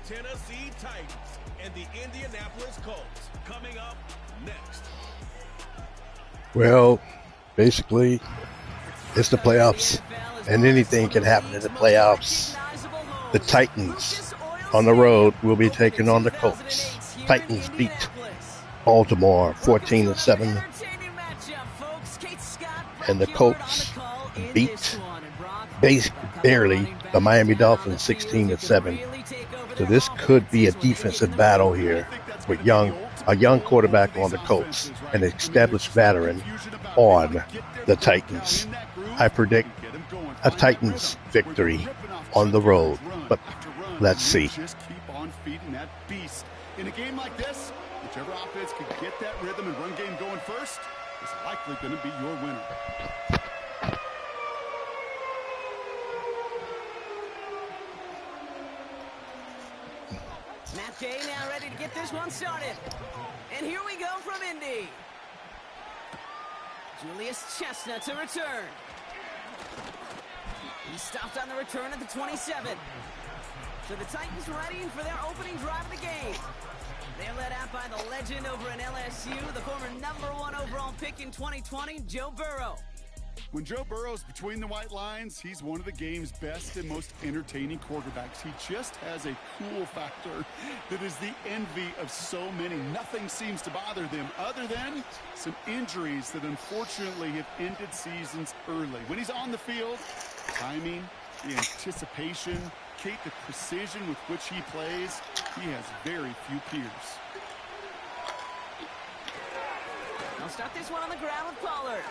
Tennessee Titans and the Indianapolis Colts coming up next. Well, basically, it's the playoffs, and anything can happen in the playoffs. The Titans on the road will be taking on the Colts. Titans beat Baltimore 14-7, and the Colts beat barely the Miami Dolphins 16-7. So this could be a defensive battle here with a young quarterback on the Colts, an established veteran on the Titans. I predict a Titans victory on the road, but let's see. Just keep on feeding that beast. In a game like this, whichever offense can get that rhythm and run game going first is likely going to be your winner. Matt Gay now ready to get this one started. And here we go from Indy. Julius Chestnut to return. He stopped on the return at the 27. So the Titans ready for their opening drive of the game. They're led out by the legend over in LSU, the former #1 overall pick in 2020, Joe Burrow. When Joe Burrow's between the white lines, he's one of the game's best and most entertaining quarterbacks. He just has a cool factor that is the envy of so many. Nothing seems to bother them other than some injuries that unfortunately have ended seasons early. When he's on the field, timing, the anticipation, Kate, the precision with which he plays, he has very few peers. I'll start this one on the ground with Pollard.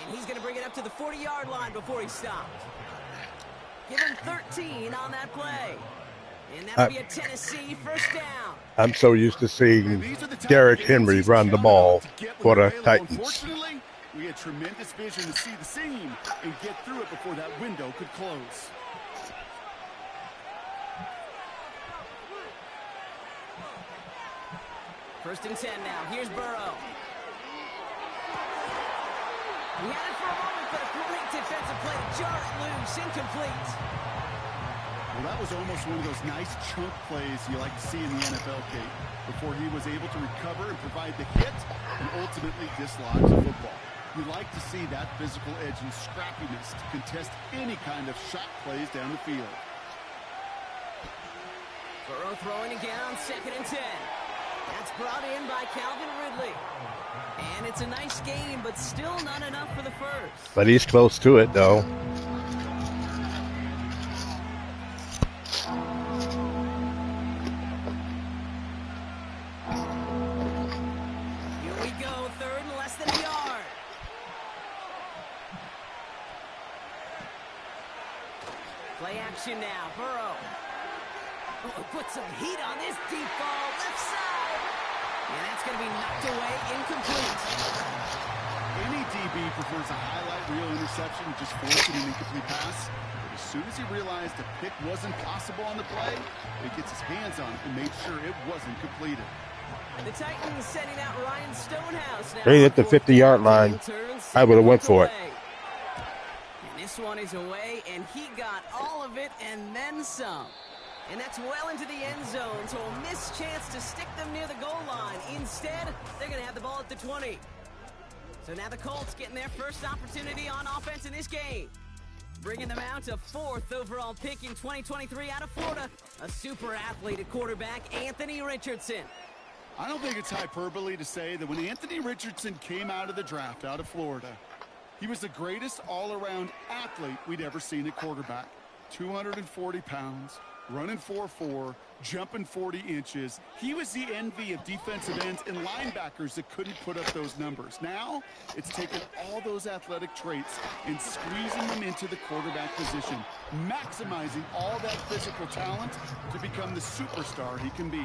And he's going to bring it up to the 40-yard line before he stopped. Give him 13 on that play. And that'll be a Tennessee first down. I'm so used to seeing Derrick Henry run the ball for the Titans. Unfortunately, we had tremendous vision to see the seam and get through it before that window could close. First and 10 now. Here's Burrow. He had it for a moment, but a great defensive play to jar it loose, incomplete. Well, that was almost one of those nice chunk plays you like to see in the NFL, Kate, before he was able to recover and provide the hit and ultimately dislodge the football. You like to see that physical edge and scrappiness to contest any kind of shot plays down the field. Burrow throwing again on 2nd and 10. That's brought in by Calvin Ridley. And it's a nice game, but still not enough for the first. But he's close to it, though. Here we go, 3rd and less than a yard. Play action now, Burrow. Oh, put some heat on this deep ball, left side. And that's going to be knocked away, incomplete. Any DB prefers a highlight reel interception, just forcing an incomplete pass. But as soon as he realized a pick wasn't possible on the play, he gets his hands on it and made sure it wasn't completed. The Titans sending out Ryan Stonehouse now. They hit the 50-yard line. I would have went for it. And this one is away, and he got all of it and then some. And that's well into the end zone, so a missed chance to stick them near the goal line. Instead, they're going to have the ball at the 20. So now the Colts getting their first opportunity on offense in this game. Bringing them out to 4th overall pick in 2023 out of Florida, a super athlete at quarterback, Anthony Richardson. I don't think it's hyperbole to say that when Anthony Richardson came out of the draft out of Florida, he was the greatest all-around athlete we'd ever seen at quarterback. 240 pounds. Running 4.4, jumping 40 inches. He was the envy of defensive ends and linebackers that couldn't put up those numbers. Now, it's taken all those athletic traits and squeezing them into the quarterback position, maximizing all that physical talent to become the superstar he can be.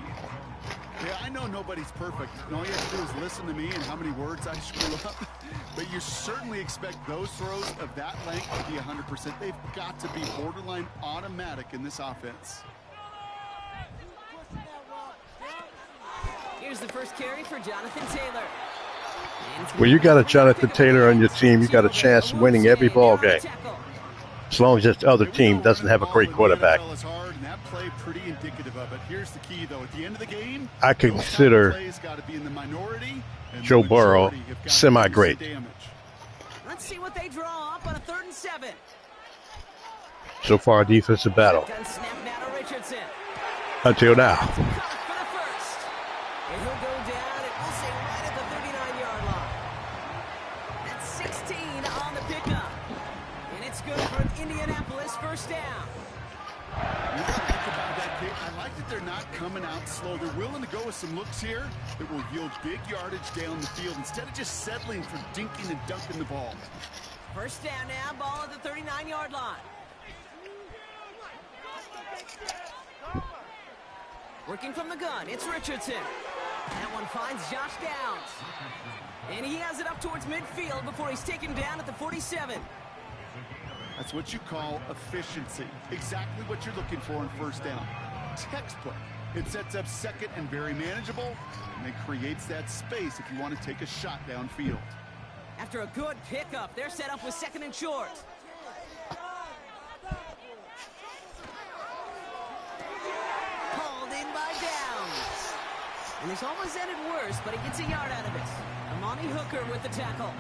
Yeah, I know nobody's perfect, and all you have to do is listen to me and how many words I screw up. But you certainly expect those throws of that length to be 100%. They've got to be borderline automatic in this offense. Here's the first carry for Jonathan Taylor. Well, you got a Jonathan Taylor on your team, you got a chance of winning every ball game. as long as this other team doesn't have a great quarterback. Hard, and that play pretty indicative of it. Here's the key, though. At the end of the game, I consider Joe Burrow semi-great. Let's see what they draw up on a 3rd and 7. So far, a defensive battle. Snap now to Richardson. Until now. For the first. And he'll go down, and we'll say right at the 39-yard line. That's 16 on the pickup. And it's good for an Indianapolis first down. I like that they're not coming out slow. They're willing to go with some looks here that will yield big yardage down the field instead of just settling for dinking and dunking the ball. First down now, ball at the 39-yard line. Working from the gun, it's Richardson. That one finds Josh Downs. And he has it up towards midfield before he's taken down at the 47. That's what you call efficiency. Exactly what you're looking for on first down. Textbook. It sets up second and very manageable, and it creates that space if you want to take a shot downfield. After a good pickup, they're set up with 2nd and short. Hauled in by Downs. And this almost ended worse, but he gets a yard out of it. Amani Hooker with the tackle.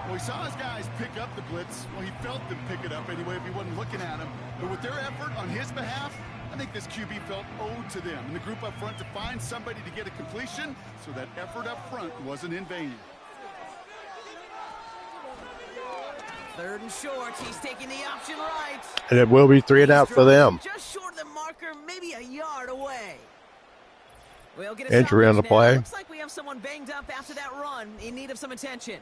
Well, he saw his guys pick up the blitz. Well, he felt them pick it up anyway if he wasn't looking at him. But with their effort on his behalf, I think this QB felt owed to them and the group up front to find somebody to get a completion, so that effort up front wasn't in vain. 3rd and short, he's taking the option right. And it will be 3 and out for them. Just short of the marker, maybe a yard away. We'll get Entry on the play. Looks like we have someone banged up after that run, in need of some attention.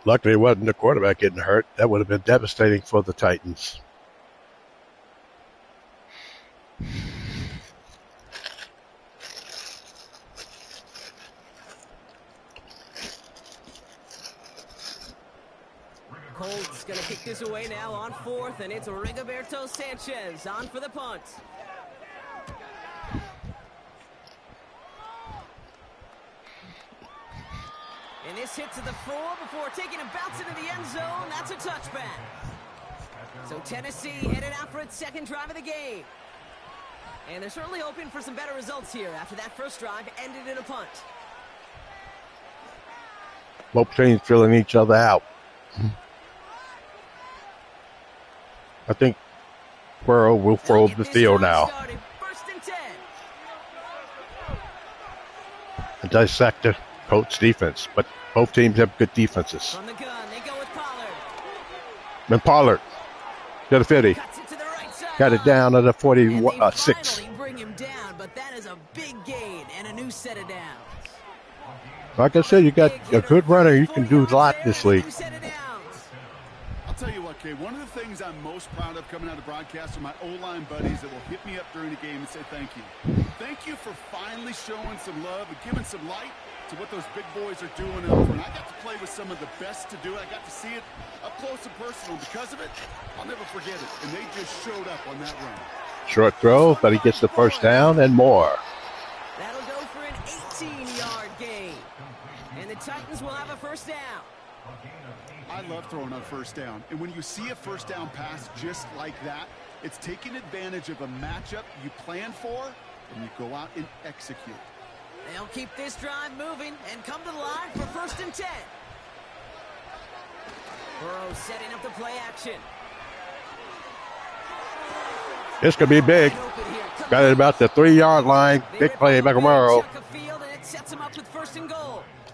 Luckily, it wasn't the quarterback getting hurt. That would have been devastating for the Titans. Colts going to kick this away now on 4th, and it's Rigoberto Sanchez on for the punt. And this hits to the floor before taking a bounce into the end zone. That's a touchback. So Tennessee headed out for its 2nd drive of the game. And they're certainly hoping for some better results here after that first drive ended in a punt. Both teams filling each other out. I think Burrow will throw the field now. First and 10. And dissect the Colts defense, but both teams have good defenses. From the gun, they go with Pollard. And Pollard got a 50. Cuts it to the right side. Got it down at a 46. Finally bring him down, but that is a big gain and a new set of downs. Like I said, you got a good runner. You can do a lot this league. I'll tell you what, Kay, one of the things I'm most proud of coming out of broadcast are my O-line buddies that will hit me up during the game and say thank you. Thank you for finally showing some love and giving some light to what those big boys are doing out front. I got to play with some of the best to do it. I got to see it up close and personal. Because of it, I'll never forget it. And they just showed up on that run. Short throw, but he gets the first down and more. That'll go for an 18-yard gain. And the Titans will have a first down. I love throwing on first down. And when you see a first down pass just like that, it's taking advantage of a matchup you plan for, and you go out and execute. They'll keep this drive moving and come to the line for 1st and 10. Burrow setting up the play action. This could be big. Got it about the 3-yard line. Big play by Burrow.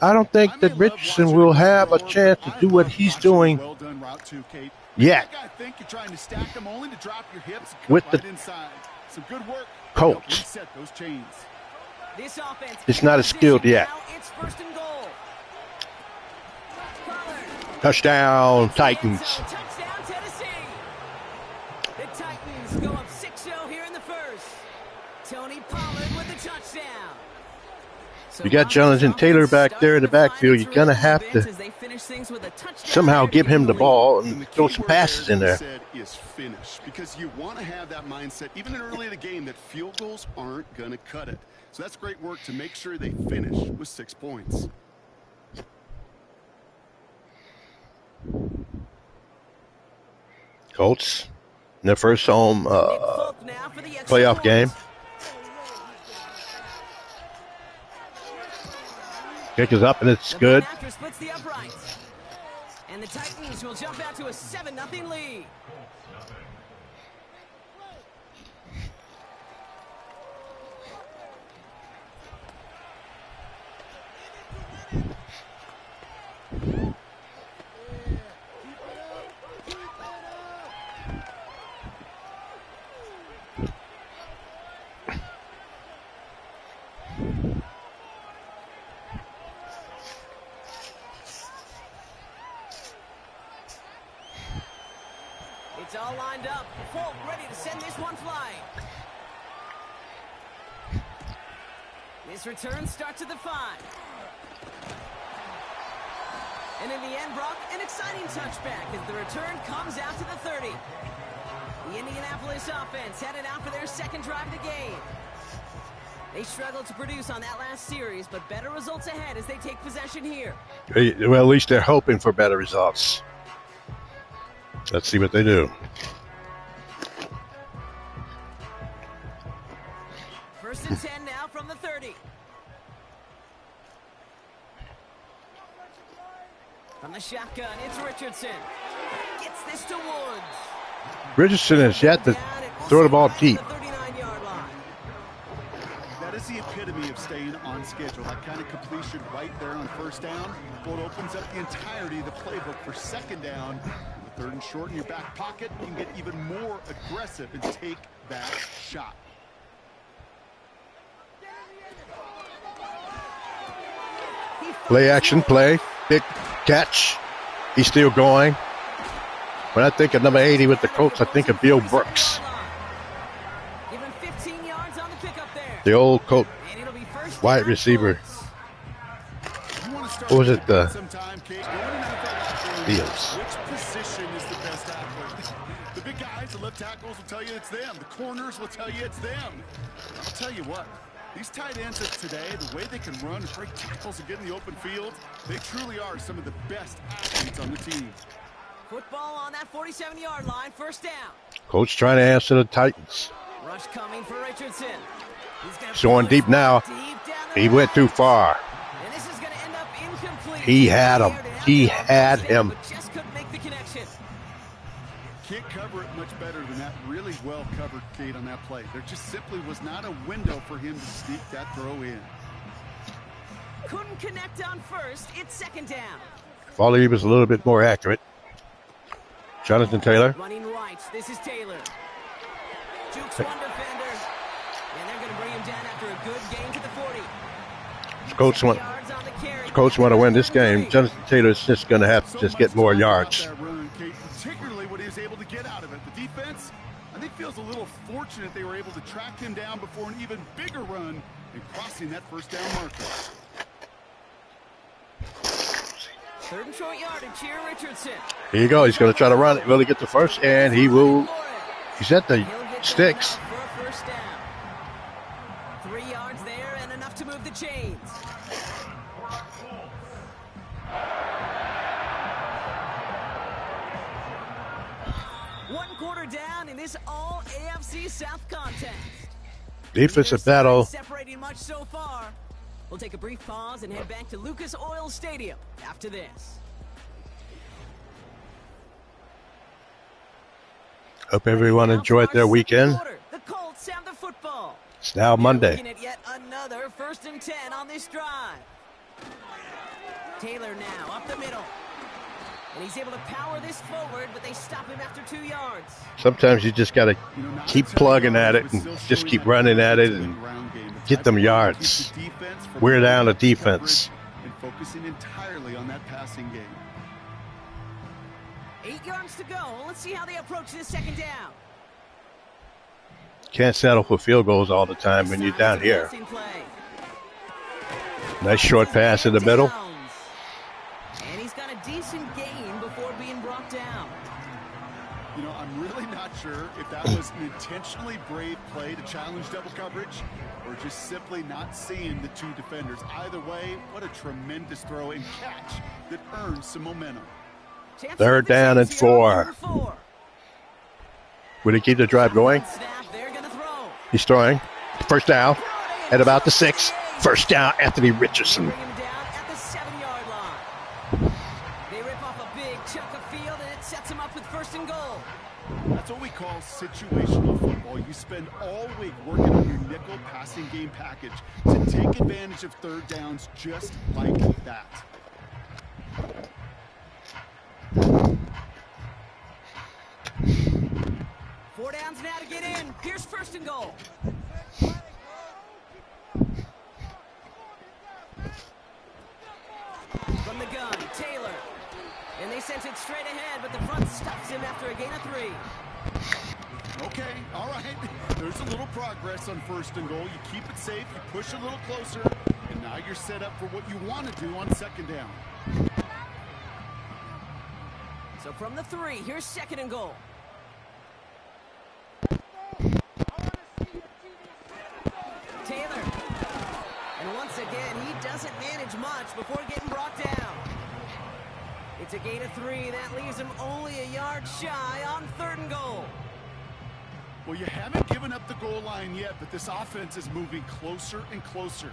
I don't think that Richardson will have a chance to do what he's doing yet with the Colts. It's not as skilled yet. Touchdown, Titans. Touchdown, Tennessee. The Titans go up 6-0 here in the first. Tony Pollard with the touchdown. You got Jonathan Taylor back there in the backfield. You're going to have to somehow give him the ball and throw some passes in there. Is finish, because you want to have that mindset, even early in the game, that field goals aren't going to cut it. So that's great work to make sure they finish with 6 points. Colts in their first home playoff game. Kick is up and it's good. And the Titans will jump out to a 7-0 lead. It's all lined up. Folk ready to send this one flying. This return starts at the 5. And in the end, Brock, an exciting touchback as the return comes out to the 30. The Indianapolis offense headed out for their second drive of the game. They struggled to produce on that last series, but better results ahead as they take possession here. Well, at least they're hoping for better results. Let's see what they do. First and 10 now from the 30. From the shotgun, it's Richardson. Gets this to Woods. Richardson has yet to throw the ball deep. That is the epitome of staying on schedule. That kind of completion right there on first down. What opens up the entirety of the playbook for second down. With third and short in your back pocket, you can get even more aggressive and take that shot. Play action, play. Big catch. He's still going. When I think of number 80 with the Colts, I think of Bill Brooks. The old Colt wide receiver. What was it? Fields. Which position is the best athlete? The big guys, the left tackles will tell you it's them. The corners will tell you it's them. I'll tell you what. These tight ends of today, the way they can run, break tackles, and get in the open field, they truly are some of the best athletes on the team. Football on that 47-yard line, first down. Coach trying to answer the Titans. Rush coming for Richardson. He's going deep now. He went too far. And this is going to end up incomplete. He had him. He had him. Just couldn't make the connection. Can't cover it much better than that. Really well covered, Kate, on that play. There just simply was not a window for him to sneak that throw in. Couldn't connect on first. It's second down. If only he was a little bit more accurate. Jonathan Taylor. Running right. This is Taylor. Jukes one defender. And they're going to bring him down after a good gain to the 40. Coach want to win this game. Jonathan Taylor is just going to have to just get more yards. Particularly what he was able to get out of it. The defense, I think, feels a little fortunate they were able to track him down before an even bigger run and crossing that first down marker. Third and short yardage here, Richardson. Here you go. He's going to try to run it. Will he get the first? And he will. He's at the sticks. For a first down. 3 yards there and enough to move the chains. One quarter down in this all AFC South contest. Defensive battle. Separating much so far. We'll take a brief pause and head back to Lucas Oil Stadium after this. Hope everyone enjoyed their weekend. The Colts have the football. It's now Monday. Looking at yet another first and 10 on this drive. Taylor now up the middle. And he's able to power this forward, but they stop him after 2 yards. Sometimes you just got to keep plugging at it and just keep running at it and get them yards. Wear down the defense. And focusing entirely on that passing game. 8 yards to go. Let's see how they approach this second down. Can't settle for field goals all the time when you're down here. Nice short pass in the middle. And he's got a decent gain before being brought down. You know, I'm really not sure if that was an intentionally brave play to challenge double coverage or just simply not seeing the two defenders. Either way, what a tremendous throw and catch that earns some momentum. Third down and 4. Will he keep the drive going? He's throwing. First down at about the 6. First down, Anthony Richardson. Bring him down at the 7-yard line. They rip off a big chunk of field, and it sets him up with 1st and goal. That's what we call situational football. You spend all week working on your nickel passing game package to take advantage of 3rd downs just like that. Four downs now to get in. Here's 1st and goal. From the gun, Taylor. And they sent it straight ahead, but the front stops him after a gain of 3. Okay, all right. There's a little progress on 1st and goal. You keep it safe, you push a little closer, and now you're set up for what you want to do on 2nd down. So from the 3, here's 2nd and goal. Taylor. And once again, he doesn't manage much before getting brought down. It's a gain of 3. That leaves him only a yard shy on 3rd and goal. Well, you haven't given up the goal line yet, but this offense is moving closer and closer.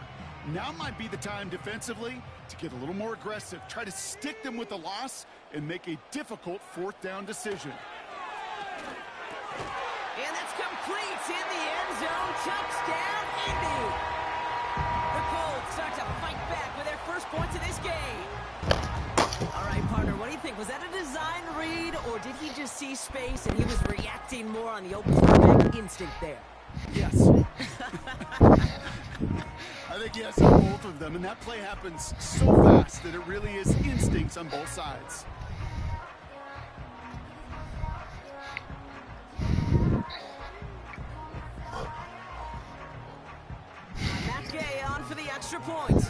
Now might be the time defensively to get a little more aggressive. Try to stick them with the loss and make a difficult 4th down decision. And that's complete in the end zone. Touchdown, Indy. The Colts start to fight back with their first points of this game. All right, partner, what do you think? Was that a design read, or did he just see space and he was reacting more on the open quarterback instinct there? Yes. I think yes on both of them, and that play happens so fast that it really is instincts on both sides. Matt Gay on for the extra point.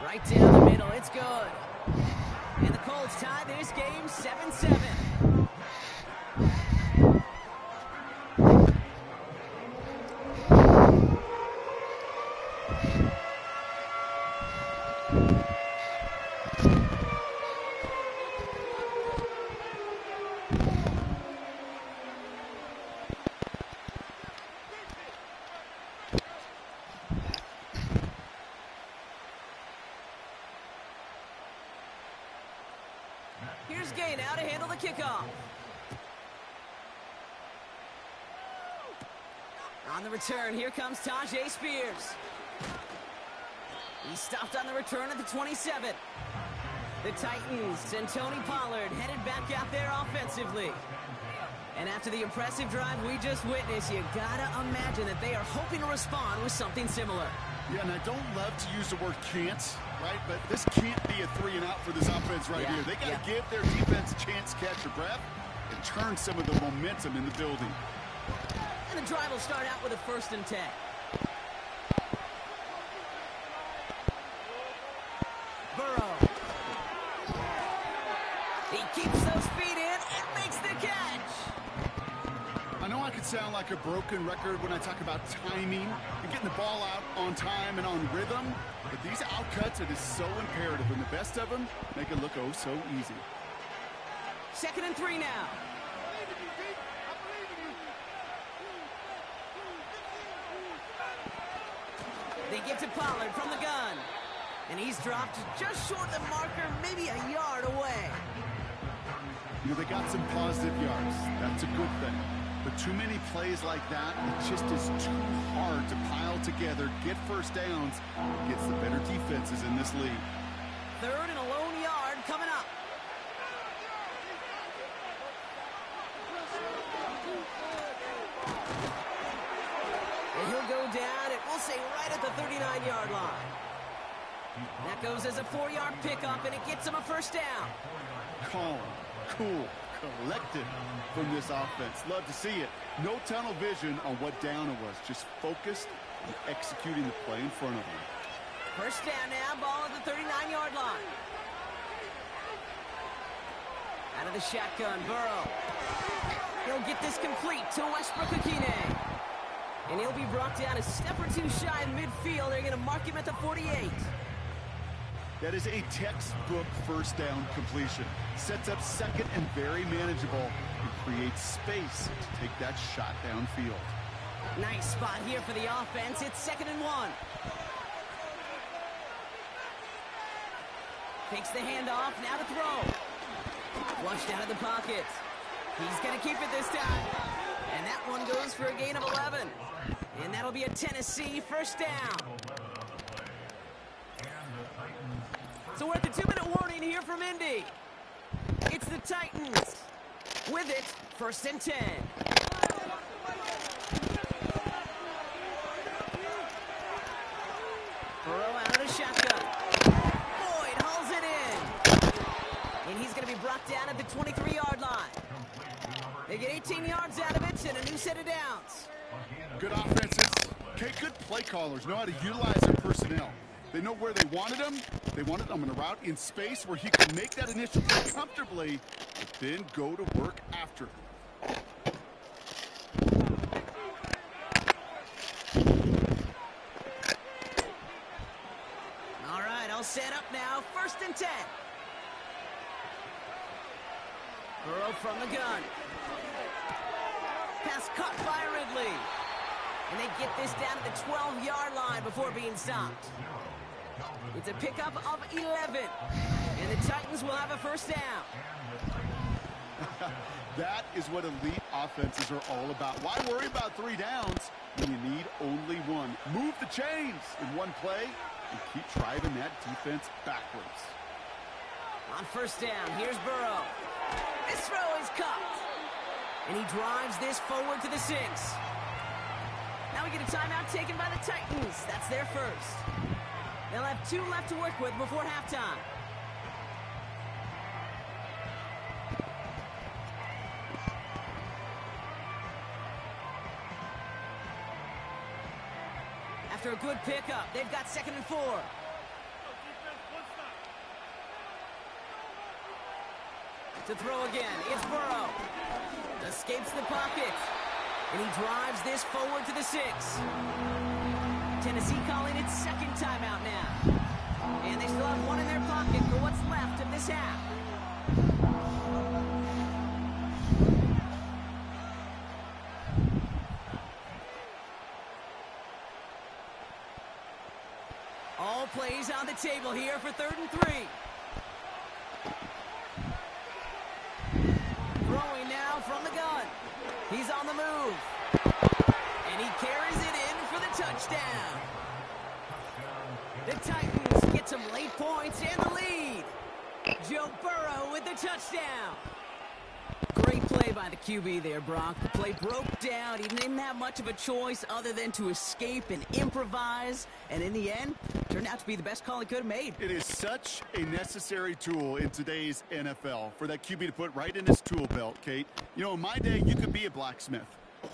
Right down the middle, it's good. And the Colts tie this game 7-7. Here's Gay now to handle the kickoff. On the return, here comes Tajay Spears. He stopped on the return at the 27. The Titans and Tony Pollard headed back out there offensively. And after the impressive drive we just witnessed, you gotta imagine that they are hoping to respond with something similar. Yeah, and I don't love to use the word can't, right? But this can't be a 3 and out for this offense right here. They got to give their defense a chance to catch their breath and turn some of the momentum in the building. And the drive will start out with a 1st and 10. Burrow. He keeps those feet in and makes the catch. I know I could sound like a broken record when I talk about timing and getting the ball out on time and on rhythm, but these outcuts, it is so imperative, and the best of them make it look oh so easy. 2nd and 3 now. They get to Pollard from the gun. And he's dropped just short of the marker, maybe a yard away. You know, they got some positive yards. That's a good thing. But too many plays like that, it just is too hard to pile together, get 1st downs, against the better defenses in this league. 3rd and a lone yard coming up. And he'll go down, and we'll say right at the 39-yard line. That goes as a 4-yard pickup, and it gets him a 1st down. Calm, cool, collected from this offense. Love to see it. No tunnel vision on what down it was. Just focused on executing the play in front of them. 1st down now, ball at the 39-yard line. Out of the shotgun, Burrow. He'll get this complete to Westbrook-Akine. And he'll be brought down a step or two shy of midfield. They're going to mark him at the 48. That is a textbook first down completion. Sets up second and very manageable and creates space to take that shot downfield. Nice spot here for the offense. It's 2nd and 1. Takes the handoff, now to throw. Flushed out of the pocket. He's going to keep it this time. And that one goes for a gain of 11. And that'll be a Tennessee first down. So we're at the 2-minute warning here from Indy. It's the Titans. With it, 1st and 10. Burrow out of the shotgun. Boyd hauls it in. And he's going to be brought down at the 23-yard line. They get 18 yards out of it and a new set of downs. Good offenses. Okay, good play callers know how to utilize their personnel. They know where they wanted them. They wanted them in a route in space where he could make that initial play comfortably, but then go to work after. All right, all set up now. 1st and 10. Burrow from the gun. Pass caught by Ridley. And they get this down to the 12-yard line before being stopped. It's a pickup of 11. And the Titans will have a first down. That is what elite offenses are all about. Why worry about 3 downs when you need only 1? Move the chains in one play and keep driving that defense backwards. On 1st down, here's Burrow. This throw is caught. And he drives this forward to the 6. Now we get a timeout taken by the Titans. That's their first. They'll have 2 left to work with before halftime. After a good pickup, they've got 2nd and 4. To throw again, it's Burrow. Escapes the pocket. And he drives this forward to the 6. Tennessee calling its 2nd timeout now. And they still have 1 in their pocket for what's left of this half. All plays on the table here for 3rd and 3. Throwing now from the gun. He's on the move. And he carries it in for the touchdown. The Titans get some late points and the lead. Joe Burrow with the touchdown. Great play by the QB there, Brock. The play broke down. He didn't have much of a choice other than to escape and improvise. And in the end, turned out to be the best call he could have made. It is such a necessary tool in today's NFL for that QB to put right in his tool belt, Kate. You know, in my day, you could be a blacksmith,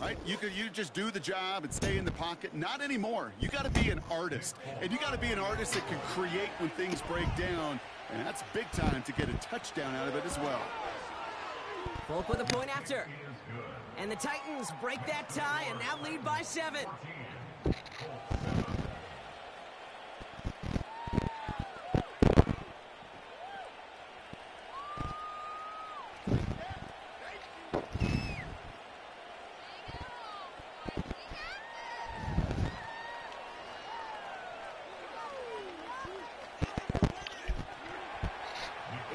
right? You just do the job and stay in the pocket. Not anymore. You got to be an artist. And you got to be an artist that can create when things break down. And that's big time to get a touchdown out of it as well. Folk with a point after. And the Titans break that tie and now lead by 7.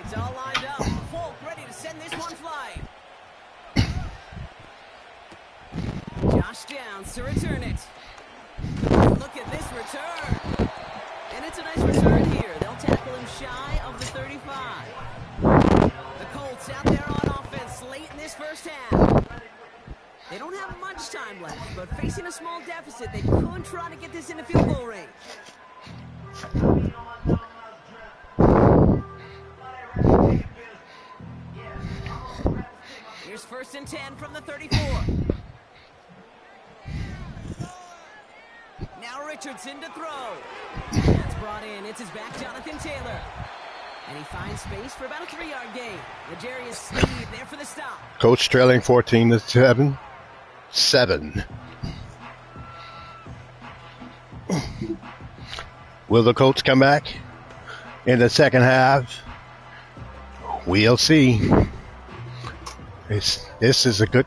It's all lined up. Folk ready to send this one flying. Josh Downs to return it. Look at this return. And it's a nice return here. They'll tackle him shy of the 35. The Colts out there on offense late in this first half. They don't have much time left, but facing a small deficit, they could try to get this into field goal range. Here's 1st and 10 from the 34. Now Richardson to throw. That's brought in. It's his back, Jonathan Taylor. And he finds space for about a 3-yard gain. L'Jarius Sneed there for the stop. Colts trailing 14-7. 7. Will the Colts come back? in the second half. We'll see. This is a good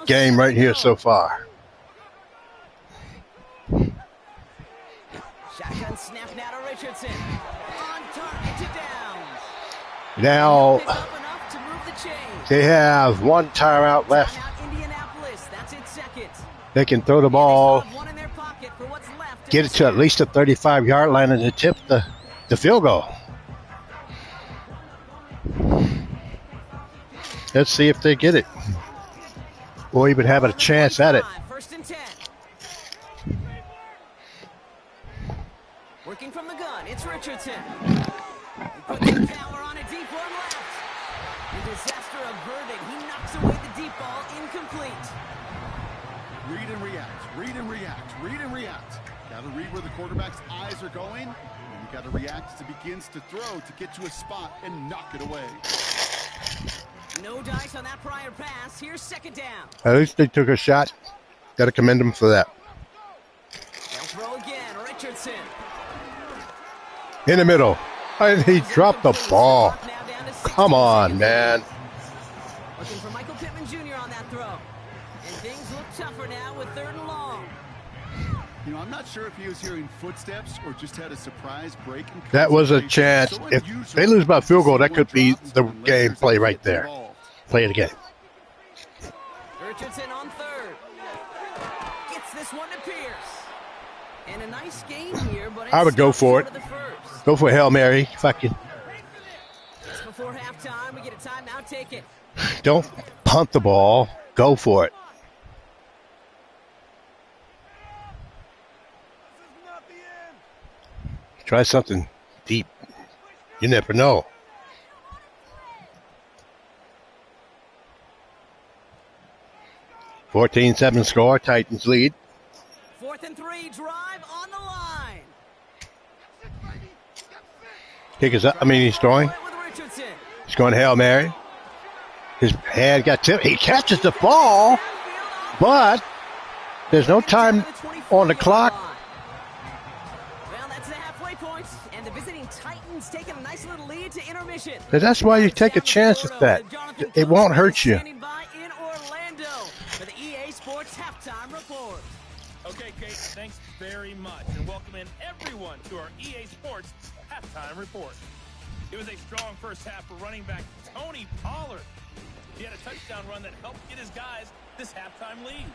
game right here so far. Shotgun snap now to Richardson. On target to Downs. Now To move the chains. they have one timeout left. Timeout Indianapolis. That's its second. They can throw the ball, One in their pocket for what's left. get it to at least the 35-yard line, and tip the field goal. Let's see if they get it, or even have a chance at it. First and 10. Working from the gun, it's Richardson. He puts the power on a deep one left. The disaster averted. He knocks away the deep ball, incomplete. Read and react, read and react, read and react. Got to read where the quarterback's eyes are going, and you got to react as he begins to throw to get to a spot and knock it away. No dice on that prior pass. Here's second down. At least they took a shot. Got to commend them for that. They'll throw again. Richardson. In the middle. And he dropped the ball. Come on, man. Looking for Michael Pittman Jr. on that throw. And things look tougher now with 3rd and long. You know, I'm not sure if he was hearing footsteps or just had a surprise break. That was a chance. If they lose by field goal, that could be the game play right there. Play it again. Richardson on 3rd. Gets this one to Pierce. And a nice game here, but I would go for it. Go for a Hail Mary. Fucking. Just before halftime, we get a timeout. Take it. Don't punt the ball. Go for it. Try something deep. You never know. (14-7) score. Titans lead. 4th and 3. Drive on the line. Kick is up. He's throwing. He's going Hail Mary. His hand got tipped. He catches the ball, but there's no time on the clock. Well, that's the halfway point, and the visiting Titans taking a nice little lead to intermission. That's why you take a chance at that. It won't hurt you. Standing by in Orlando for the EA Sports halftime report. Okay, Kate, thanks very much, and welcome in everyone to our EA Sports halftime report. It was a strong first half for running back Tony Pollard. He had a touchdown run that helped get his guys this halftime lead.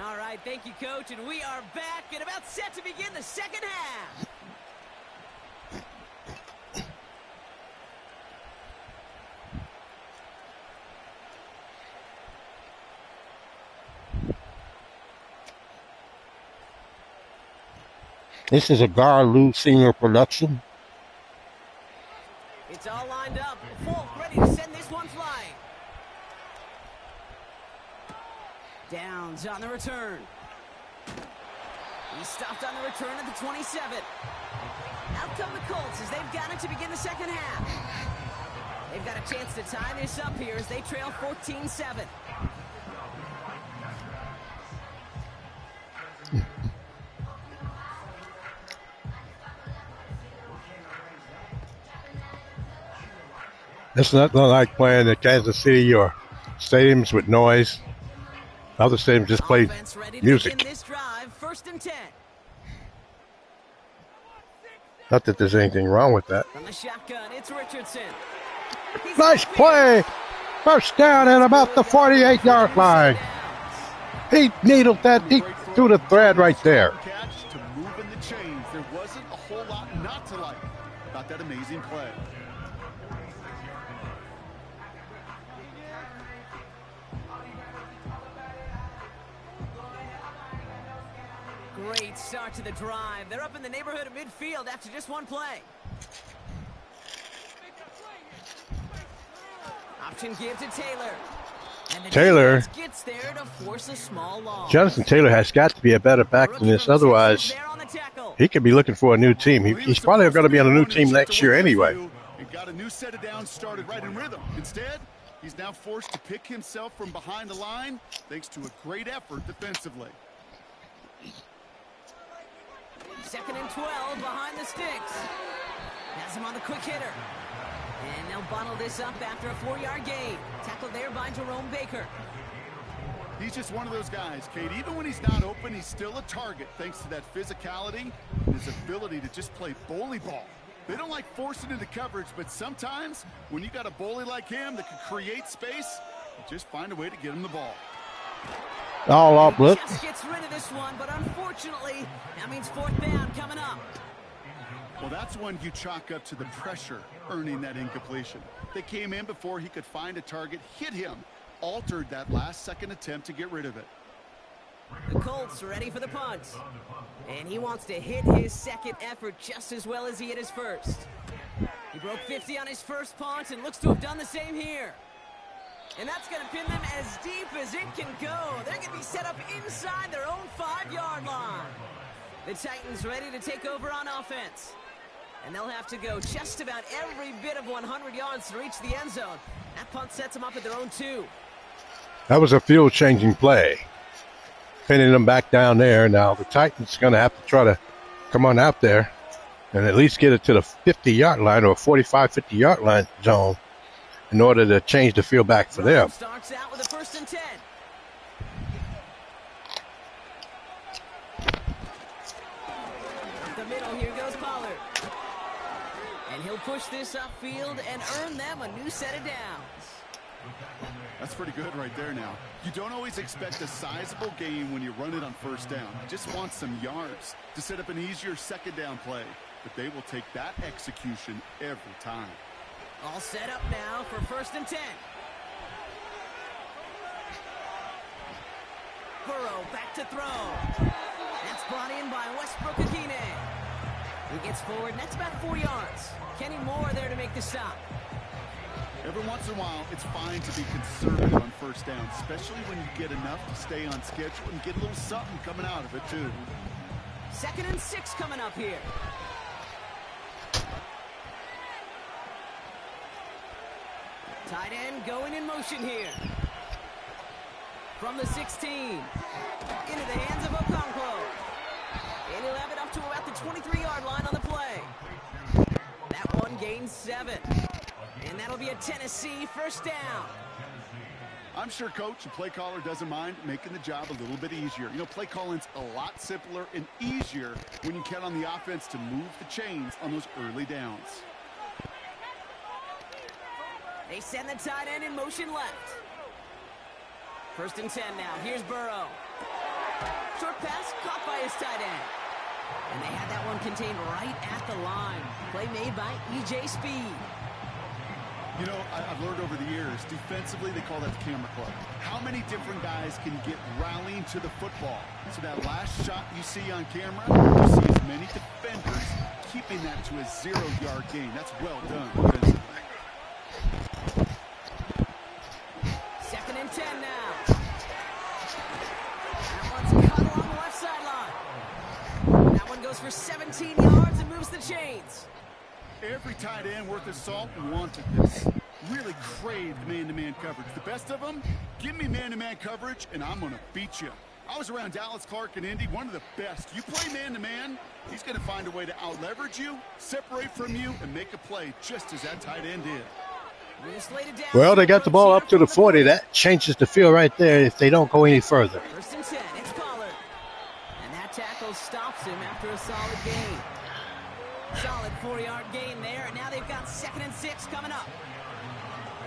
All right, thank you, Coach, and we are back and about set to begin the second half. This is a Garlou Senior production. It's all lined up. Folk ready to send this one flying. Downs on the return. He stopped on the return at the 27. Out come the Colts as they've got it to begin the second half. They've got a chance to tie this up here as they trail 14-7. It's not like playing at Kansas City or stadiums with noise. Other stadiums just play music. This drive, 1st and 10. Not that there's anything wrong with that. From the shotgun, it's Richardson. Nice play. First down at about the 48-yard line. He needled that. He threw the thread right there. Catch to move in the chains. There wasn't a whole lot not to like about that amazing play. Great start to the drive. They're up in the neighborhood of midfield after just one play. Option give to Taylor. And the Taylor gets there to force a small loss. Jonathan Taylor has got to be a better back than this. Otherwise, he could be looking for a new team. He's probably going to be on a new team next year anyway. And got a new set of downs started right in rhythm. Instead, he's now forced to pick himself from behind the line thanks to a great effort defensively. 2nd and 12 behind the sticks. As Has him on the quick hitter. And they'll bottle this up after a 4-yard gain. Tackled there by Jerome Baker. He's just one of those guys, Kate. Even when he's not open, he's still a target thanks to that physicality and his ability to just play bully ball. They don't like forcing into coverage, but sometimes when you got a bully like him that can create space, you just find a way to get him the ball. All off blitz. Just gets rid of this one, but unfortunately, that means 4th down coming up. Well, that's one you chalk up to the pressure earning that incompletion. They came in before he could find a target, hit him, altered that last-second attempt to get rid of it. The Colts ready for the punt. And he wants to hit his second effort just as well as he hit his first. He broke 50 on his first punt and looks to have done the same here. And that's going to pin them as deep as it can go. They're going to be set up inside their own 5-yard line. The Titans ready to take over on offense. And they'll have to go just about every bit of 100 yards to reach the end zone. That punt sets them up at their own 2. That was a field-changing play. Pinning them back down there. Now the Titans going to have to try to come on out there and at least get it to the 50-yard line or 45, 50-yard line zone in order to change the field back for them. Starts out with a 1st and 10. Up the middle, here goes Pollard. And he'll push this upfield and earn them a new set of downs. That's pretty good right there now. You don't always expect a sizable gain when you run it on 1st down. You just want some yards to set up an easier 2nd down play. But they will take that execution every time. All set up now for 1st and 10. Burrow back to throw. That's brought in by Westbrook-Akine. He gets forward, and that's about 4 yards. Kenny Moore there to make the stop. Every once in a while, it's fine to be conservative on 1st down, especially when you get enough to stay on schedule and get a little something coming out of it, too. 2nd and 6 coming up here. Tight end going in motion here. From the 16. Into the hands of Okonkwo. And he'll have it up to about the 23-yard line on the play. That one gains 7. And that'll be a Tennessee 1st down. I'm sure coach and play caller doesn't mind making the job a little bit easier. You know, play calling's a lot simpler and easier when you count on the offense to move the chains on those early downs. They send the tight end in motion left. 1st and 10 now. Here's Burrow. Short pass caught by his tight end. And they had that one contained right at the line. Play made by E.J. Speed. You know, I've learned over the years, defensively, they call that the camera club. How many different guys can get rallying to the football? So that last shot you see on camera, you see as many defenders keeping that to a 0-yard gain. That's well done defensively. 2nd and 10 now. That one's cut along the left sideline. That one goes for 17 yards and moves the chains. Every tight end worth his salt wanted this. Really craved man-to-man coverage. The best of them, give me man-to-man coverage, and I'm going to beat you. I was around Dallas Clark and Indy, one of the best. You play man-to-man, he's going to find a way to out-leverage you, separate from you, and make a play just as that tight end did. Well, they got the ball up to the 40. That changes the field right there if they don't go any further. 1st and 10, it's Pollard. And that tackle stops him after a solid gain. Solid 4-yard gain there, and now they've got 2nd and 6 coming up.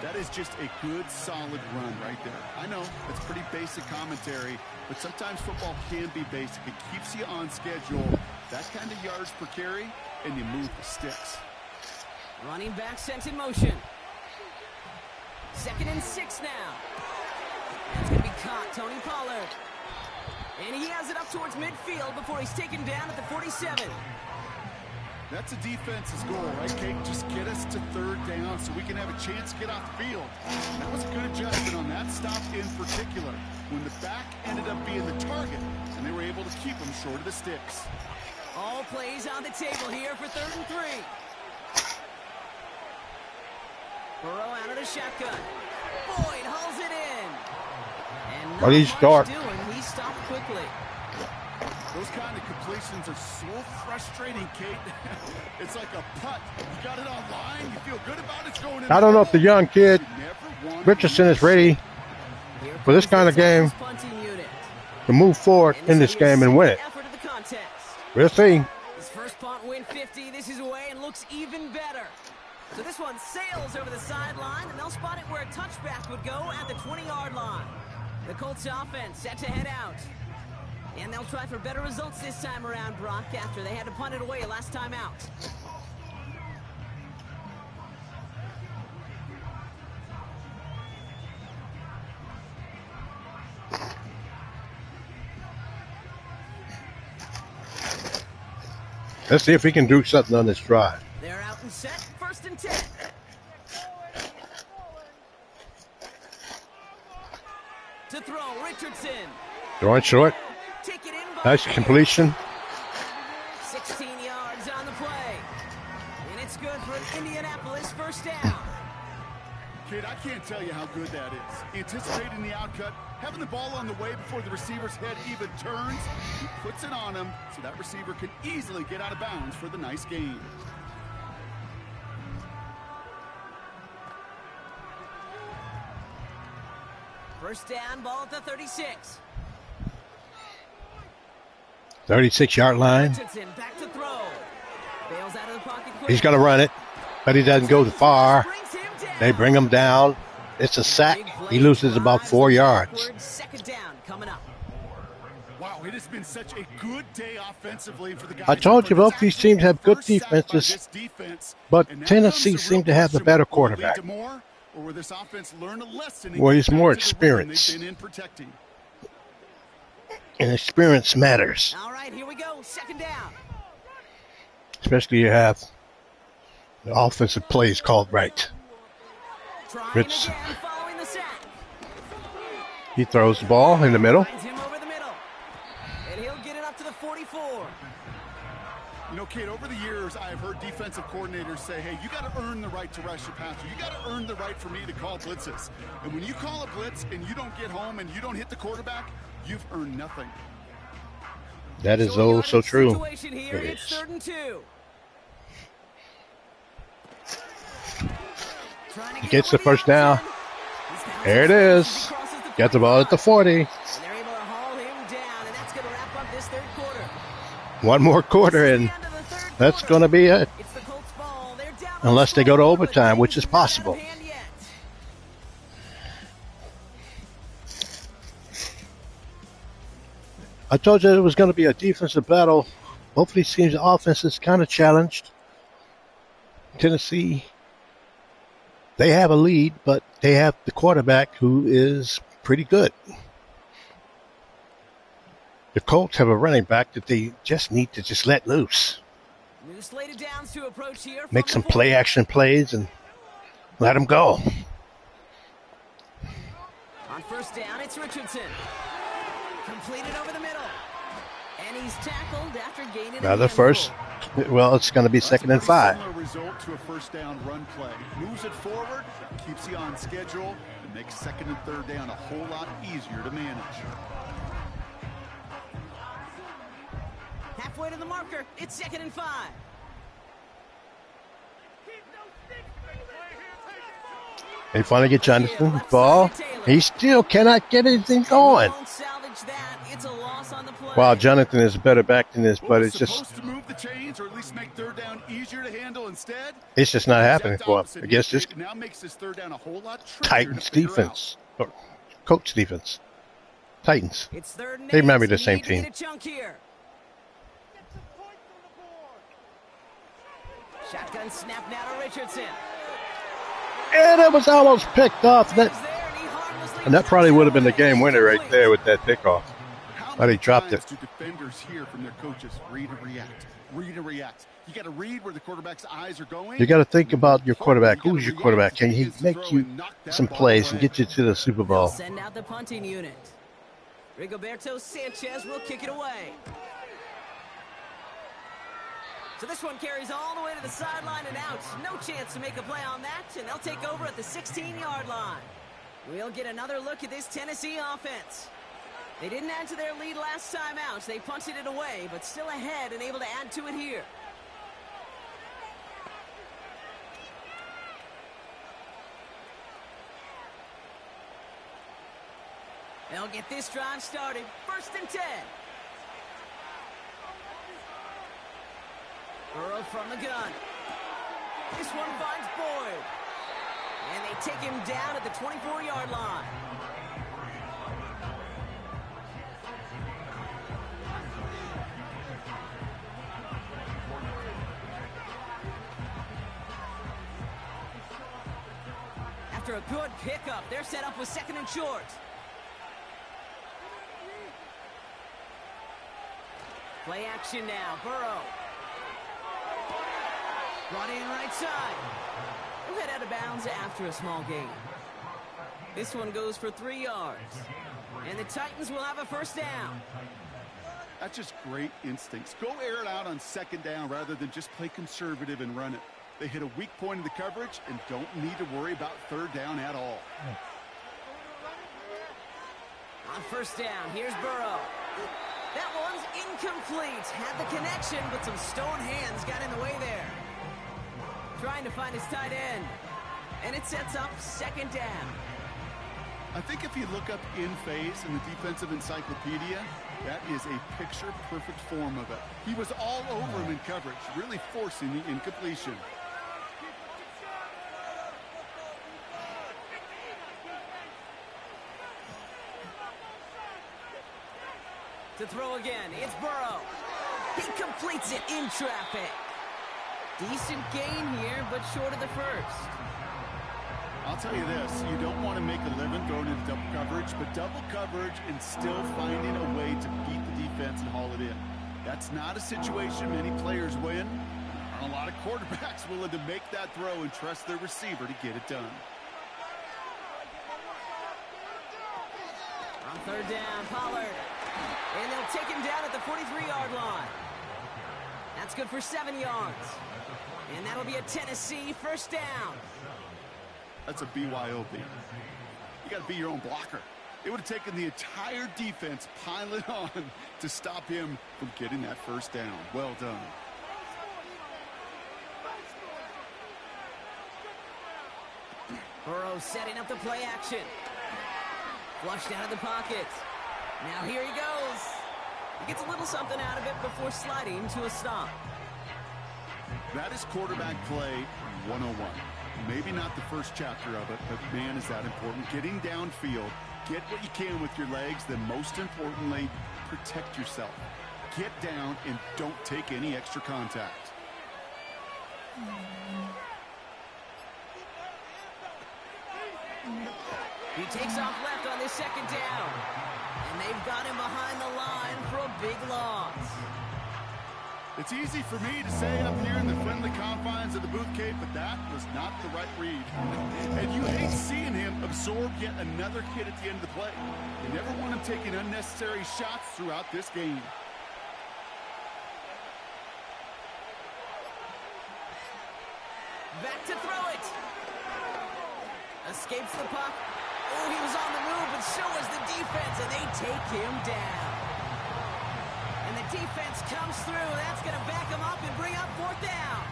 That is just a good, solid run right there. I know, it's pretty basic commentary, but sometimes football can be basic. It keeps you on schedule. That kind of yards per carry, and you move the sticks. Running back sent in motion. 2nd and 6 now. That's going to be caught, Tony Pollard. And he has it up towards midfield before he's taken down at the 47. That's a defense's goal, right, Kate? Just get us to 3rd down so we can have a chance to get off the field. That was a good adjustment on that stop in particular, when the back ended up being the target, and they were able to keep him short of the sticks. All plays on the table here for 3rd and 3. Burrow out of the shotgun. Boyd hauls it in. And What do you start? He stopped quickly. Those kind of completions situations are so frustrating, Kate. It's like a putt. You got it on line. You feel good about it going in. I don't know if the young kid, Richardson, is ready for this kind of game to move forward in this game and win it. We'll see. His first punt win 50. This is away and looks even better. So this one sails over the sideline, and they'll spot it where a touchback would go at the 20-yard line. The Colts offense set to head out. And they'll try for better results this time around, Brock, after they had to punt it away last time out. Let's see if he can do something on this drive. They're out and set. 1st and 10. To throw, Richardson. Throwing short. Take it in. Nice completion. 16 yards on the play. And it's good for an Indianapolis first down. Kid, I can't tell you how good that is. Anticipating the outcut, having the ball on the way before the receiver's head even turns. He puts it on him so that receiver can easily get out of bounds for the nice gain. First down, ball at the 36. 36-yard line. Richardson back to throw. Bails out of the pocket quick. He's going to run it, but he doesn't go far. They bring him down. It's a sack. He loses about 4 yards. Second down coming up. Wow, it has been such a good day offensively for the guys. I told you both these teams have good defenses, but Tennessee seemed to have the better quarterback. Well, he's more experienced. And experience matters. All right, here we go. Second down. Especially you have the offensive plays called right. Rich, he throws the ball in the middle. Him over the middle. And he'll get it up to the 44. You know, Kate, over the years, I've heard defensive coordinators say, hey, you got to earn the right to rush the passer. You got to earn the right for me to call blitzes. And when you call a blitz and you don't get home and you don't hit the quarterback, you've earned nothing. That is oh so true. Here, it it's is. 3rd and 2. He gets the first down. There it is. Got the ball at the 40. One more quarter, and that's going to be it. Unless they go to overtime, which is possible. I told you it was going to be a defensive battle. Both of these teams' offense is kind of challenged. Tennessee, they have a lead, but they have the quarterback who is pretty good. The Colts have a running back that they just need to just let loose. Make some play-action plays and let them go. On first down, it's Richardson. Completed over the middle. And he's tackled after gaining Another first. Well, it's going to be 2nd and 5. Similar result to a first down run play. Moves it forward, keeps you on schedule, and makes 2nd and 3rd down a whole lot easier to manage. Halfway to the marker, it's 2nd and 5. They finally get Jonathan ball. He still cannot get anything going. Wow, Jonathan is a better back than this, but it's just it's just not happening for him. I guess this Titans defense or Colts defense. Titans. They might be the same team. Shotgun snap now to Richardson. And it was almost picked off. And that probably would have been the game winner right there with that pickoff. But he dropped it. Defenders hear from their coaches, read and react. Read and react. You got to read where the quarterback's eyes are going. You got to think about your quarterback. Who's your quarterback? Can he make you some plays and get you to the Super Bowl? Send out the punting unit. Rigoberto Sanchez will kick it away. So this one carries all the way to the sideline and out. No chance to make a play on that, and they'll take over at the 16-yard line. We'll get another look at this Tennessee offense. They didn't add to their lead last time out. They punted it away, but still ahead and able to add to it here. They'll get this drive started. 1st and 10. Burrow from the gun. This one finds Boyd. And they take him down at the 24-yard line. After a good pickup, they're set up with 2nd and short. Play action now. Burrow. Brought in right side. We'll head out of bounds after a small gain. This one goes for 3 yards. And the Titans will have a 1st down. That's just great instincts. Go air it out on 2nd down rather than just play conservative and run it. They hit a weak point in the coverage and don't need to worry about 3rd down at all. On 1st down, here's Burrow. That one's incomplete. Had the connection, but some stone hands got in the way there. Trying to find his tight end. And it sets up 2nd down. I think if you look up in phase in the defensive encyclopedia, that is a picture-perfect form of it. He was all over him in coverage, really forcing the incompletion. To throw again, it's Burrow. He completes it in traffic. Decent gain here, but short of the 1st. I'll tell you this, you don't want to make a living throwing into double coverage, but double coverage and still finding a way to beat the defense and haul it in. That's not a situation many players win. There aren't a lot of quarterbacks willing to make that throw and trust their receiver to get it done. On 3rd down, Pollard. And they'll take him down at the 43-yard line. That's good for 7 yards. And that'll be a Tennessee 1st down. That's a BYOB. You got to be your own blocker. It would have taken the entire defense piling on to stop him from getting that 1st down. Well done. Burrow setting up the play action. Flushed out of the pocket. Now here he goes. He gets a little something out of it before sliding to a stop. That is quarterback play 101. Maybe not the first chapter of it, but man, is that important. Getting downfield, get what you can with your legs, then most importantly, protect yourself. Get down and don't take any extra contact. He takes off left on this 2nd down. And they've got him behind the line for a big loss. It's easy for me to say up here in the friendly confines of the booth cave, but that was not the right read. And you hate seeing him absorb yet another hit at the end of the play. You never want him taking unnecessary shots throughout this game. Back to throw it. Escapes the puck. Oh, he was on the move, but so was the defense, and they take him down. And the defense comes through. That's going to back him up and bring up 4th down.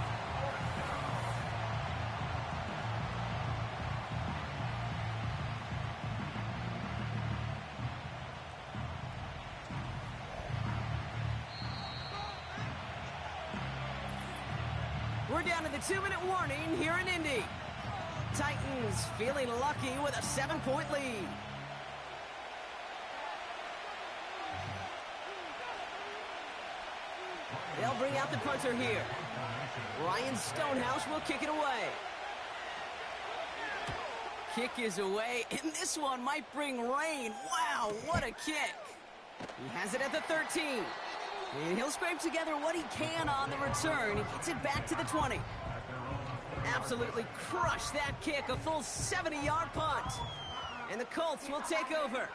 We're down to the 2-minute warning here in Indy. Titans feeling lucky with a 7-point lead. They'll bring out the punter here. Ryan Stonehouse will kick it away. Kick is away, and this one might bring rain. Wow, what a kick. He has it at the 13. And he'll scrape together what he can on the return. He gets it back to the 20. Absolutely crushed that kick, a full 70-yard punt. And the Colts will take over.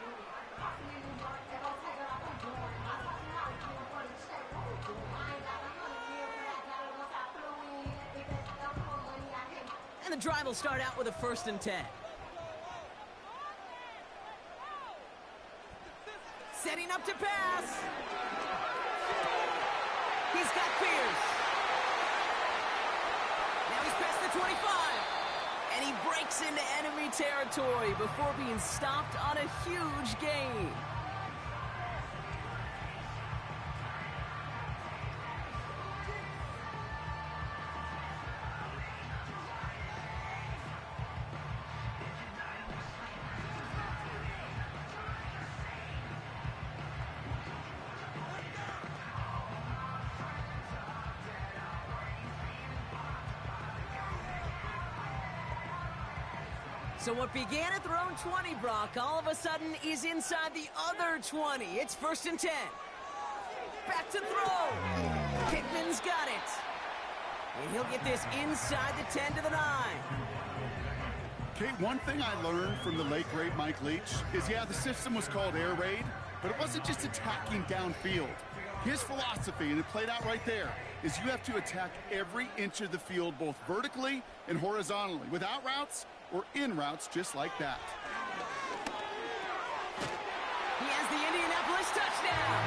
And the drive will start out with a 1st and 10. setting up to pass. He's got Pierce. Now he's past the 25. And he breaks into enemy territory before being stopped on a huge gain. So what began at their own 20, Brock, all of a sudden is inside the other 20. It's 1st and 10. Back to throw. Pittman's got it. And he'll get this inside the 10 to the 9. Okay, one thing I learned from the late, great Mike Leach is, yeah, the system was called air raid, but it wasn't just attacking downfield. His philosophy, and it played out right there, is you have to attack every inch of the field, both vertically and horizontally, without routes or in routes just like that. He has the Indianapolis touchdown.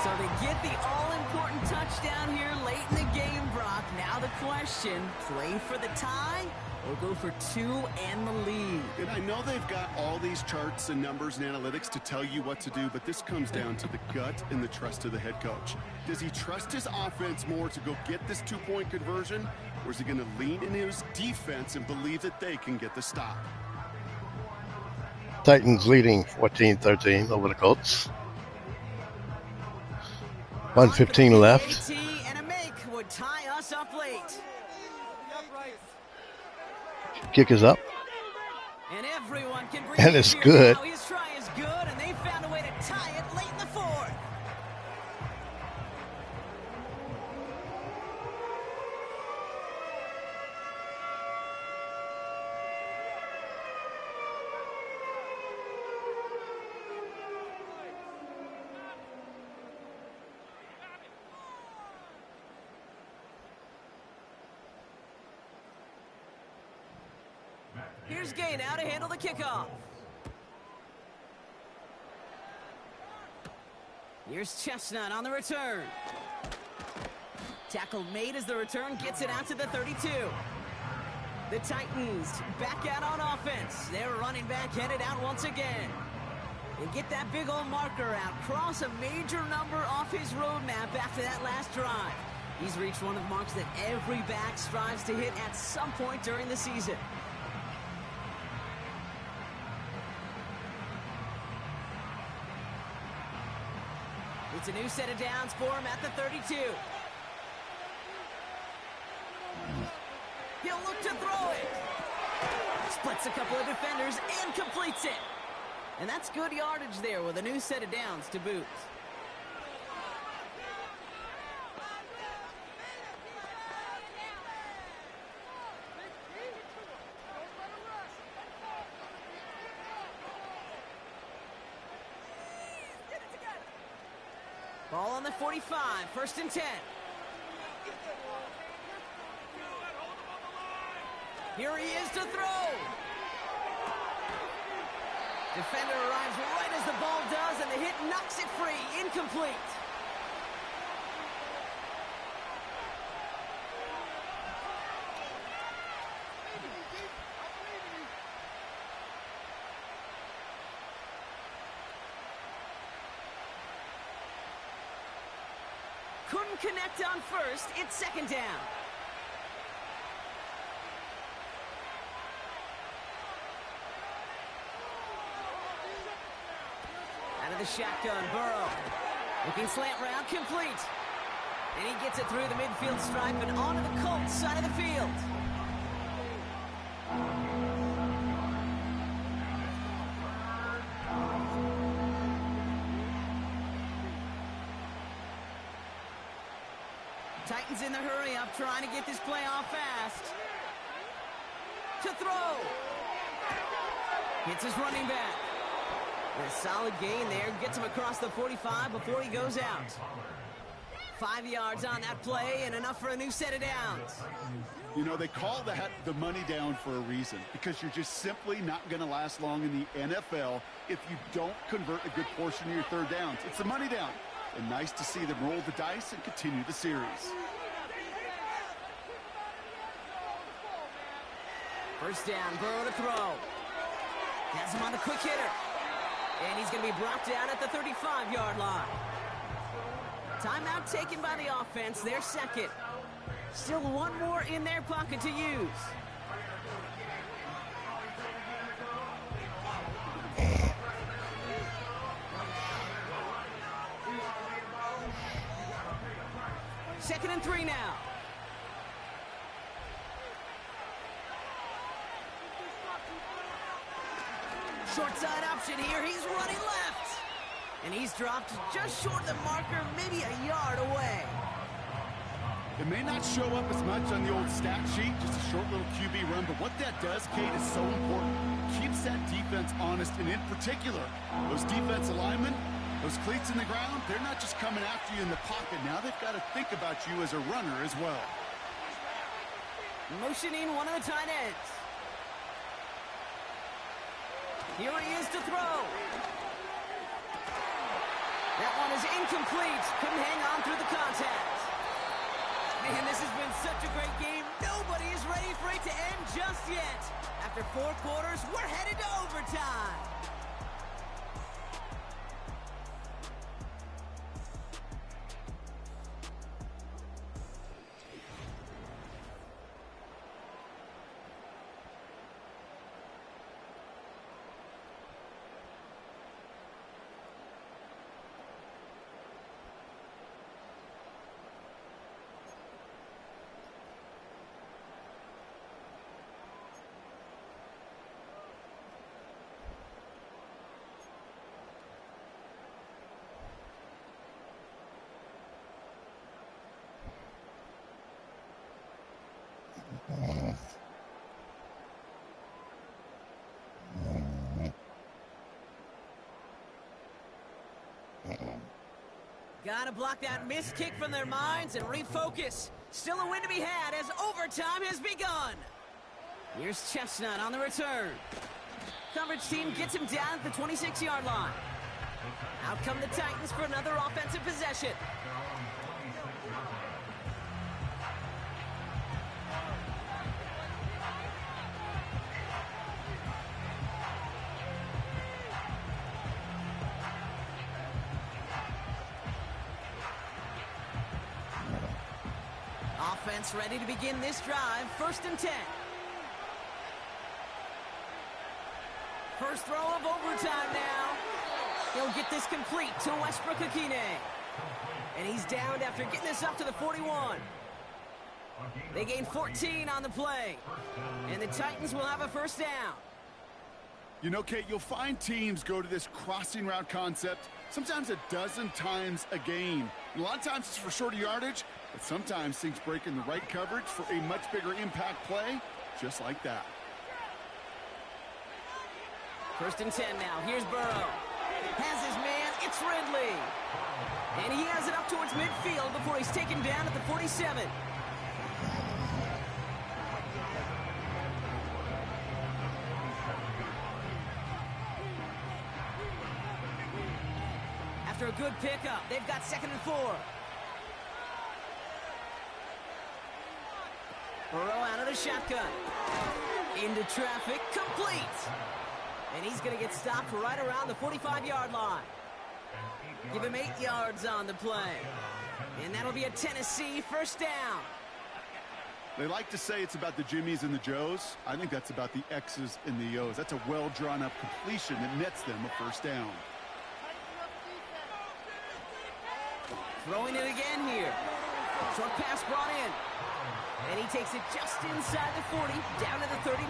So they get the all-important touchdown here late in the game, Brock. Now the question, play for the tie or go for 2 and the lead? And I know they've got all these charts and numbers and analytics to tell you what to do, but this comes down to the gut and the trust of the head coach. Does he trust his offense more to go get this 2-point conversion, or is he going to lean in his defense and believe that they can get the stop? Titans leading 14-13 over the Colts. 1:15 left. And a make would tie us up late. Kick is up. And everyone can breathe. And it's good. Now his try is good, and they found a way to tie it late in the 4th. Here's Gay now to handle the kickoff. Here's Chestnut on the return. Tackle made as the return gets it out to the 32. The Titans back out on offense. Their running back headed out once again. They get that big old marker out. Cross a major number off his roadmap after that last drive. He's reached one of the marks that every back strives to hit at some point during the season. It's a new set of downs for him at the 32. He'll look to throw it. Splits a couple of defenders and completes it. And that's good yardage there with a new set of downs to boot. Ball on the 45, 1st and 10. Here he is to throw. Defender arrives right as the ball does, and the hit knocks it free. Incomplete. Couldn't connect on first. It's 2nd down. Out of the shotgun, Burrow. Looking slant route, complete. And he gets it through the midfield stripe and onto the Colts side of the field. Titans in the hurry-up, trying to get this play off fast. To throw. Hits his running back. A solid gain there. Gets him across the 45 before he goes out. 5 yards on that play and enough for a new set of downs. You know, they call that the money down for a reason, because you're just simply not going to last long in the NFL if you don't convert a good portion of your third downs. It's the money down. And nice to see them roll the dice and continue the series. First down, Burrow to throw. Has him on the quick hitter. And he's going to be brought down at the 35-yard line. Timeout taken by the offense, their second. Still one more in their pocket to use. Second and 3 now. Short side option here. He's running left. And he's dropped just short of the marker, maybe a yard away. It may not show up as much on the old stat sheet, just a short little QB run, but what that does, Kate, is so important. Keeps that defense honest, and in particular, those defensive linemen, those cleats in the ground, they're not just coming after you in the pocket. Now they've got to think about you as a runner as well. Motioning one of the tight ends. Here he is to throw. That one is incomplete. Couldn't hang on through the contact. Man, this has been such a great game. Nobody is ready for it to end just yet. After 4 quarters, we're headed to overtime. Gotta block that missed kick from their minds and refocus. Still a win to be had as overtime has begun. Here's Chestnut on the return. Coverage team gets him down at the 26-yard line. Out come the Titans for another offensive possession. Offense ready to begin this drive. 1st and 10. First throw of overtime now. He'll get this complete to Westbrook-Akine. And he's downed after getting this up to the 41. They gain 14 on the play. And the Titans will have a first down. You know, Kate, you'll find teams go to this crossing route concept sometimes a dozen times a game. And a lot of times it's for shorter yardage, but sometimes things break in the right coverage for a much bigger impact play, just like that. 1st and 10 now. Here's Burrow. Has his man. It's Ridley. And he has it up towards midfield before he's taken down at the 47. After a good pickup, they've got 2nd and 4. Burrow out of the shotgun. Into traffic, complete. And he's going to get stopped right around the 45-yard line. Give him 8 yards on the play. And that'll be a Tennessee first down. They like to say it's about the Jimmies and the Joes. I think that's about the X's and the O's. That's a well-drawn-up completion that nets them a first down. Throwing it again here. Short pass brought in. And he takes it just inside the 40, down to the 39.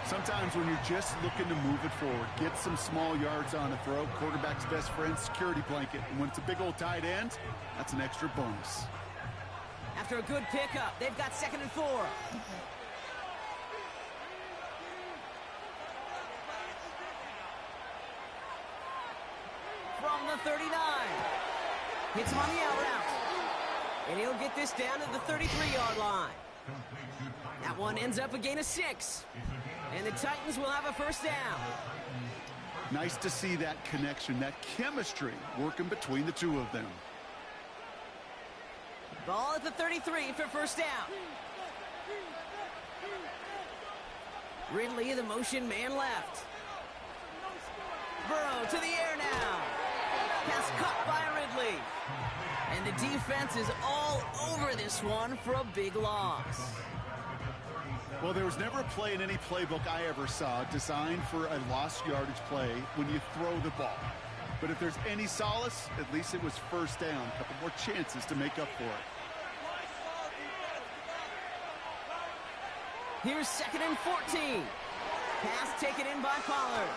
Sometimes when you're just looking to move it forward, get some small yards on a throw, quarterback's best friend, security blanket. And when it's a big old tight end, that's an extra bonus. After a good pickup, they've got 2nd and 4. From the 39. Hits him on the out route. And he'll get this down to the 33-yard line. That one ends up a gain of 6. And the Titans will have a first down. Nice to see that connection, that chemistry working between the two of them. Ball at the 33 for first down. Ridley, the motion man left. Burrow to the air now. Pass caught by Ridley. And the defense is all over this one for a big loss. Well, there was never a play in any playbook I ever saw designed for a lost yardage play when you throw the ball. But if there's any solace, at least it was first down. A couple more chances to make up for it. Here's 2nd and 14. Pass taken in by Pollard.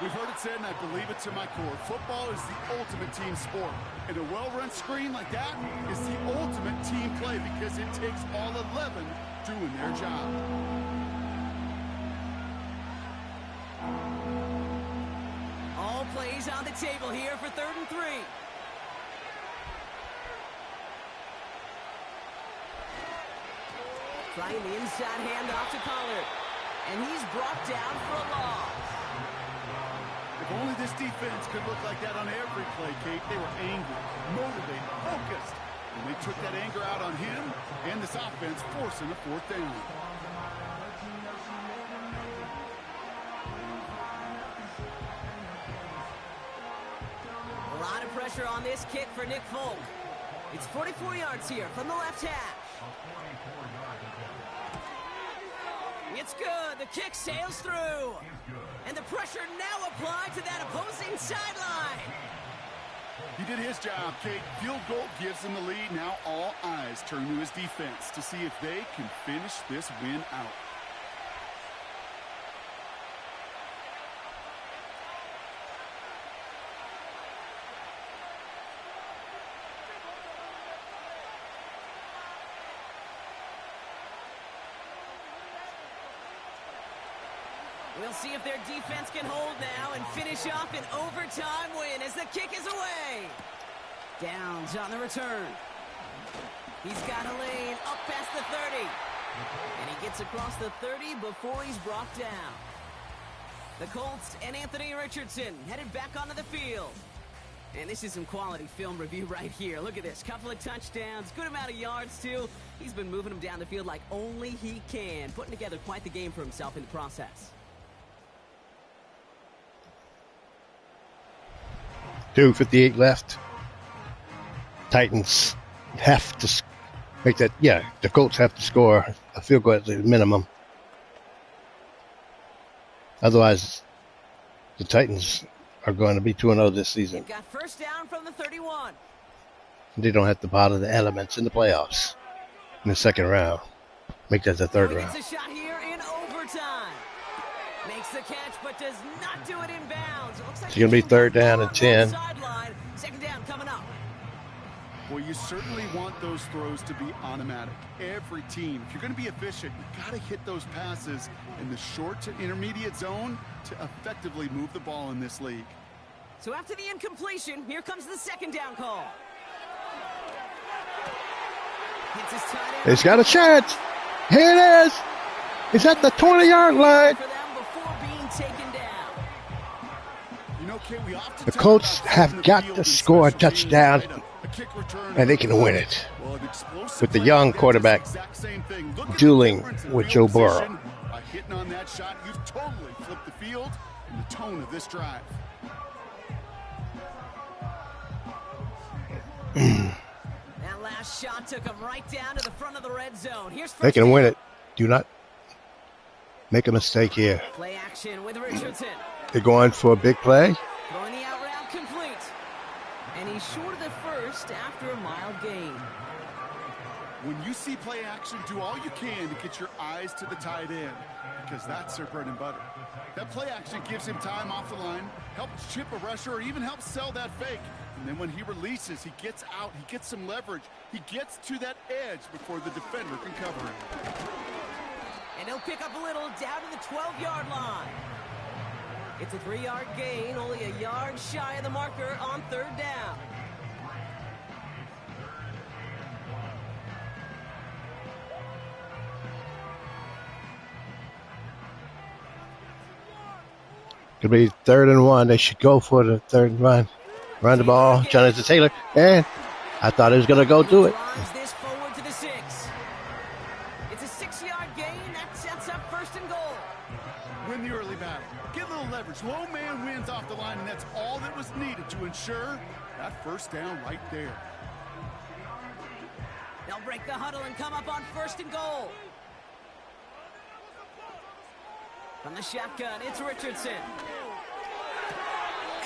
We've heard it said, and I believe it to my core. Football is the ultimate team sport. And a well-run screen like that is the ultimate team play because it takes all 11 doing their job. All plays on the table here for 3rd and 3. Trying the inside handoff to Pollard. And he's brought down for a loss. If only this defense could look like that on every play, Kate. They were angry, motivated, focused. And they took that anger out on him and this offense, forcing a 4th down. A lot of pressure on this kick for Nick Folk. It's 44 yards here from the left hash. It's good. The kick sails through. And the pressure now applied to that opposing sideline. He did his job, Kate. Field goal gives him the lead. Now all eyes turn to his defense to see if they can finish this win out. We'll see if their defense can hold now and finish off an overtime win as the kick is away. Downs on the return. He's got a lane up past the 30. And he gets across the 30 before he's brought down. The Colts and Anthony Richardson headed back onto the field. And this is some quality film review right here. Look at this. Couple of touchdowns. Good amount of yards, too. He's been moving them down the field like only he can. Putting together quite the game for himself in the process. 2:58 left. Titans have to make that. Yeah, the Colts have to score a field goal at the minimum. Otherwise, the Titans are going to be 2-0 this season. They've got first down from the 31. They don't have to bother the elements in the playoffs in the second round. Make that the third round. Gets a shot here in overtime. Makes the catch, but does not do it in bounds. It looks like It's going to be 3rd down and 10. Sideline. 2nd down coming up. Well, you certainly want those throws to be automatic. Every team, if you're going to be efficient, you've got to hit those passes in the short to intermediate zone to effectively move the ball in this league. So after the incompletion, here comes the 2nd down call. Hits his tight end. It's got a chance. Here it is. It's at the 20-yard line. For them before being taken down. You know, Kate, we often The talk Colts about have got to score a touchdown, and they can win it. With the young quarterback dueling with Joe Burrow. By hitting on that shot, you've totally flipped the field and the tone of this drive. That last shot took him right down to the front of the red zone. Here's They can win it. Do not make a mistake here. Play action with Richardson. They're going for a big play. Throwing the out route complete. And he's short of the first after a mild gain. When you see play action, do all you can to get your eyes to the tight end because that's their bread and butter. That play action gives him time off the line, helps chip a rusher, or even helps sell that fake. And then when he releases, he gets out, he gets some leverage. He gets to that edge before the defender can cover him. And he'll pick up a little down to the 12-yard line. It's a 3-yard gain, only a yard shy of the marker on 3rd down. Could be 3rd and 1. They should go for the 3rd and 1. Run the ball. Jonathan Taylor. And I thought he was going to go do it. This forward to the 6. It's a 6-yard gain. That sets up 1st and goal. Win the early battle. Get a little leverage. Low man wins off the line, and that's all that was needed to ensure that 1st down right there. They'll break the huddle and come up on 1st and goal. From the shotgun, it's Richardson.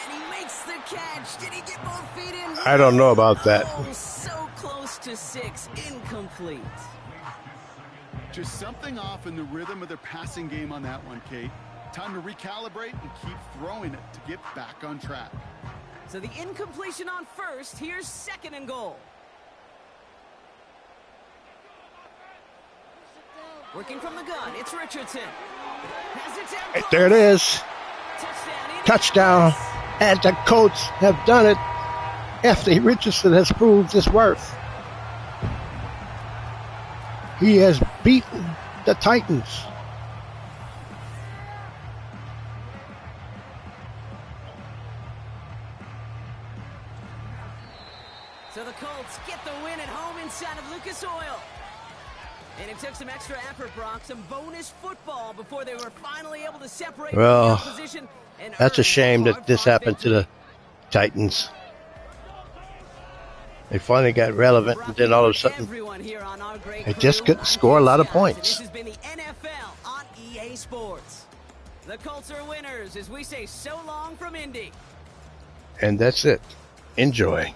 And he makes the catch. Did he get both feet in? I don't know about that. Oh, so close to 6. Incomplete. Just something off in the rhythm of their passing game on that one, Kate. Time to recalibrate and keep throwing it to get back on track. So the incompletion on 1st. Here's 2nd and goal. Working from the gun, it's Richardson. There it is. Touchdown. And the Colts have done it after Richardson has proved his worth. He has beaten the Titans. So the Colts get the win at home inside of Lucas Oil. And it took some extra effort, Brock, some bonus football before they were finally able to separate from the opposition. That's a shame that this happened to the Titans. They finally got relevant, and then all of a sudden, they just couldn't score a lot of points. This has been the NFL on EA Sports. The Colts are winners as we say so long from Indy. And that's it. Enjoy.